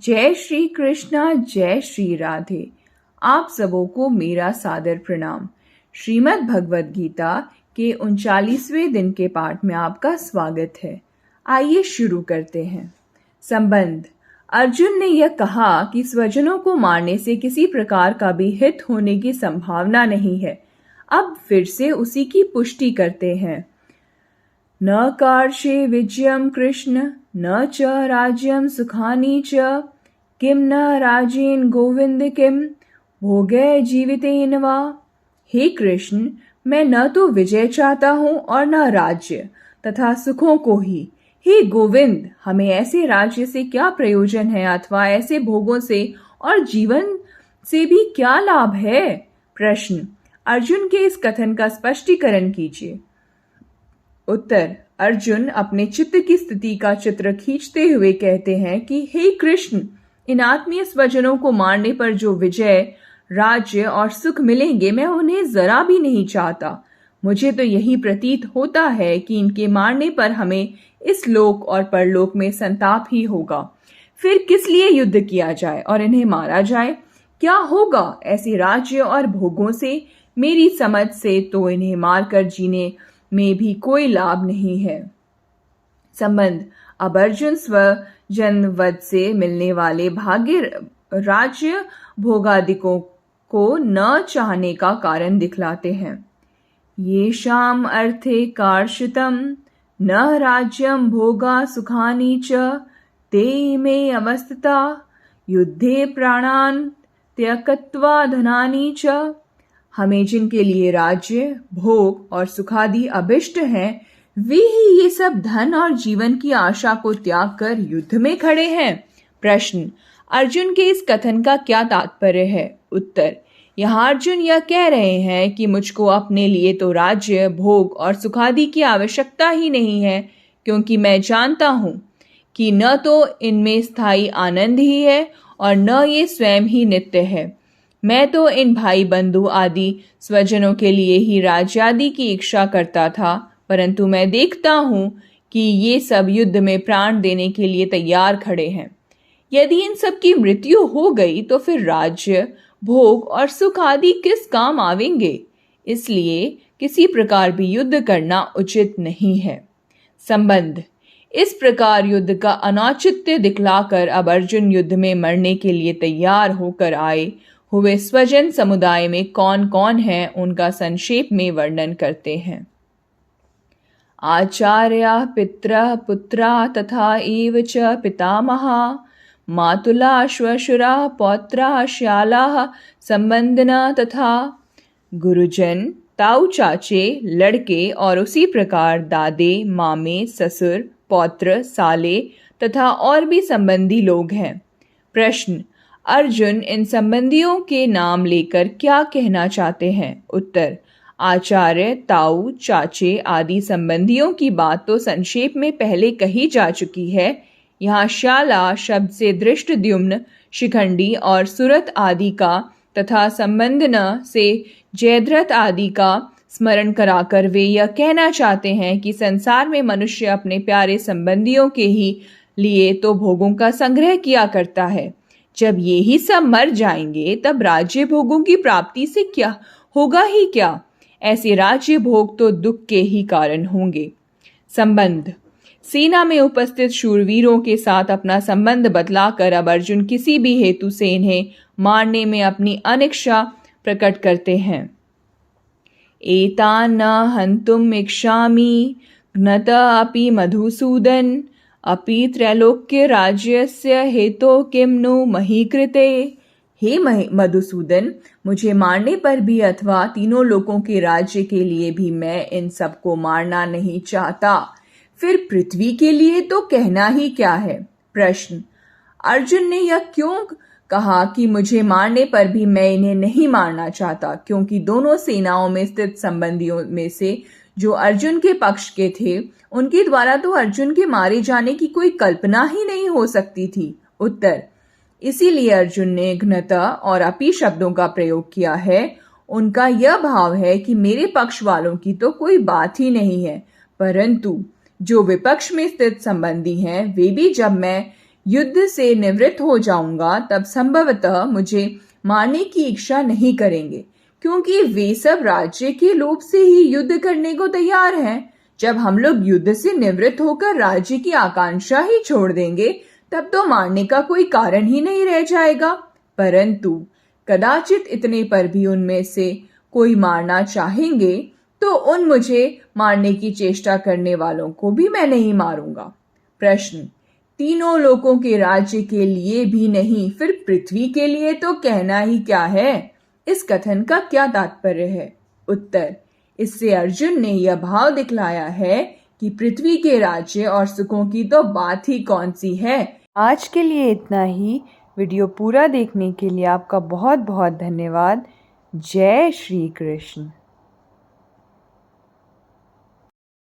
जय श्री कृष्णा, जय श्री राधे। आप सबों को मेरा सादर प्रणाम। श्रीमद् भगवद गीता के 39वें दिन के पाठ में आपका स्वागत है। आइए शुरू करते हैं। संबंध। अर्जुन ने यह कहा कि स्वजनों को मारने से किसी प्रकार का भी हित होने की संभावना नहीं है। अब फिर से उसी की पुष्टि करते हैं। न कार्षे विजयम कृष्ण न च राज्यम सुखानि च किम न राजेन गोविंद किम भोगे जीवितेन वा। हे कृष्ण, मैं न तो विजय चाहता हूँ और न राज्य तथा सुखों को ही। हे गोविंद, हमें ऐसे राज्य से क्या प्रयोजन है अथवा ऐसे भोगों से और जीवन से भी क्या लाभ है। प्रश्न। अर्जुन के इस कथन का स्पष्टीकरण कीजिए। उत्तर। अर्जुन अपने चित्त की स्थिति का चित्र खींचते हुए कहते हैं कि हे कृष्ण, इन आत्मीय स्वजनों को मारने पर जो विजय, राज्य और सुख मिलेंगे, मैं उन्हें जरा भी नहीं चाहता। मुझे तो यही प्रतीत होता है कि इनके मारने पर हमें इस लोक और परलोक में संताप ही होगा। फिर किस लिए युद्ध किया जाए और इन्हें मारा जाए? क्या होगा ऐसे राज्य और भोगों से? मेरी समझ से तो इन्हें मारकर जीने में भी कोई लाभ नहीं है। संबंध। अब अर्जुन स्वजन वध से मिलने वाले भाग्य, राज्य, भोगादिकों को न चाहने का कारण दिखलाते हैं। ये शाम अर्थे कार्षितम न राज्यम भोगा सुखानि च ते में अवस्थिता युद्धे प्राणान त्यक्त्वा धनानि च। हमें जिनके लिए राज्य, भोग और सुखादि अभिष्ट हैं, वे ही ये सब धन और जीवन की आशा को त्याग कर युद्ध में खड़े हैं। प्रश्न। अर्जुन के इस कथन का क्या तात्पर्य है? उत्तर। यहाँ अर्जुन यह कह रहे हैं कि मुझको अपने लिए तो राज्य, भोग और सुखादि की आवश्यकता ही नहीं है, क्योंकि मैं जानता हूँ कि न तो इनमें स्थायी आनंद ही है और न ये स्वयं ही नित्य है। मैं तो इन भाई बंधु आदि स्वजनों के लिए ही राज्य आदि की इच्छा करता था, परंतु मैं देखता हूँ कि ये सब युद्ध में प्राण देने के लिए तैयार खड़े हैं। यदि इन सब की मृत्यु हो गई तो फिर राज्य, भोग और सुख आदि किस काम आवेंगे? इसलिए किसी प्रकार भी युद्ध करना उचित नहीं है। संबंध। इस प्रकार युद्ध का अनौचित्य दिखलाकर अब अर्जुन युद्ध में मरने के लिए तैयार होकर आए हुए स्वजन समुदाय में कौन कौन है, उनका संक्षेप में वर्णन करते हैं। आचार्या पितरः पुत्रा तथा एव च पितामहा मातुला श्वशुरा पौत्रा श्यालाः संबंधिना तथा गुरुजन, ताऊ चाचे, लड़के और उसी प्रकार दादे, मामे, ससुर, पौत्र, साले तथा और भी संबंधी लोग हैं। प्रश्न। अर्जुन इन संबंधियों के नाम लेकर क्या कहना चाहते हैं? उत्तर। आचार्य, ताऊ, चाचे आदि संबंधियों की बात तो संक्षेप में पहले कही जा चुकी है। यहाँ शाला शब्द से धृष्टद्युम्न, शिखंडी और सुरत आदि का तथा संबंधन से जयद्रथ आदि का स्मरण कराकर वे यह कहना चाहते हैं कि संसार में मनुष्य अपने प्यारे संबंधियों के ही लिए तो भोगों का संग्रह किया करता है। जब ये ही सब मर जाएंगे तब राज्य भोगों की प्राप्ति से क्या होगा ही क्या? ऐसे राज्य भोग तो दुख के ही कारण होंगे। संबंध। सेना में उपस्थित शूरवीरों के साथ अपना संबंध बतलाकर अब अर्जुन किसी भी हेतु से इन्हें मारने में अपनी अनिच्छा प्रकट करते हैं। एतान् न हन्तुम् इच्छामि घ्नत अपि मधुसूदन अपि त्रैलोक्य राज्यस्य हेतो किम नु मही कृते। हे मधुसूदन, मुझे मारने पर भी अथवा तीनों लोकों के राज्य के लिए भी मैं इन सबको मारना नहीं चाहता। फिर पृथ्वी के लिए तो कहना ही क्या है। प्रश्न। अर्जुन ने यह क्यों कहा कि मुझे मारने पर भी मैं इन्हें नहीं मारना चाहता? क्योंकि दोनों सेनाओं में स्थित संबंधियों में से जो अर्जुन के पक्ष के थे, उनके द्वारा तो अर्जुन के मारे जाने की कोई कल्पना ही नहीं हो सकती थी। उत्तर। इसीलिए अर्जुन ने घ्नता और अपि शब्दों का प्रयोग किया है। उनका यह भाव है कि मेरे पक्ष वालों की तो कोई बात ही नहीं है, परंतु जो विपक्ष में स्थित संबंधी हैं, वे भी जब मैं युद्ध से निवृत्त हो जाऊंगा तब संभवतः मुझे मारने की इच्छा नहीं करेंगे, क्योंकि वे सब राज्य के लोभ से ही युद्ध करने को तैयार हैं। जब हम लोग युद्ध से निवृत्त होकर राज्य की आकांक्षा ही छोड़ देंगे, तब तो मारने का कोई कारण ही नहीं रह जाएगा। परंतु कदाचित इतने पर भी उनमें से कोई मारना चाहेंगे, तो उन मुझे मारने की चेष्टा करने वालों को भी मैं नहीं मारूंगा। प्रश्न: तीनों लोकों के राज्य के लिए भी नहीं, फिर पृथ्वी के लिए तो कहना ही क्या है? इस कथन का क्या तात्पर्य है? उत्तर: इससे अर्जुन ने यह भाव दिखलाया है कि पृथ्वी के राज्य और सुखों की तो बात ही कौन सी है। आज के लिए इतना ही। वीडियो पूरा देखने के लिए आपका बहुत बहुत धन्यवाद। जय श्री कृष्ण।